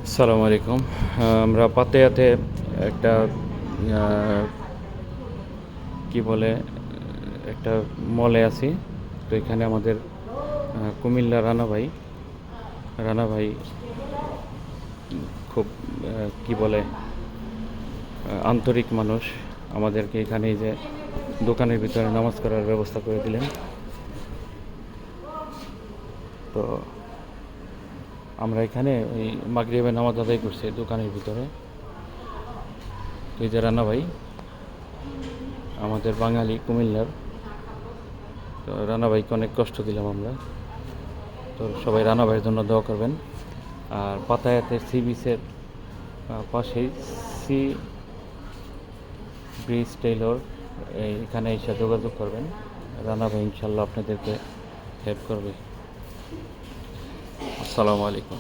আসসালামু আলাইকুম। আমরা পাতেয়াতে একটা কি বলে একটা মলে আছি। তো এখানে আমাদের কুমিল্লা রানা ভাই খুব কি বলে আন্তরিক মানুষ। আমাদেরকে এখানে এই যে দোকানের ভিতরে নামাজ করার ব্যবস্থা করে দিলেন। তো আমরা এখানে ওই মাগরিবের নামাজ আদায় করছি দোকানের ভিতরে। তো এই যে রানা ভাই আমাদের বাঙালি কুমিল্লার। তো রানা ভাইকে অনেক কষ্ট দিলাম আমরা। তো সবাই রানা ভাইয়ের জন্য দোয়া করবেন। আর পাতায়াতের সি বিচের পাশেই সি ব্রিজ টেইলর এখানে এসে যোগাযোগ করবেন। রানা ভাই ইনশাল্লাহ আপনাদেরকে হেল্প করবে। আসসালামু আলাইকুম।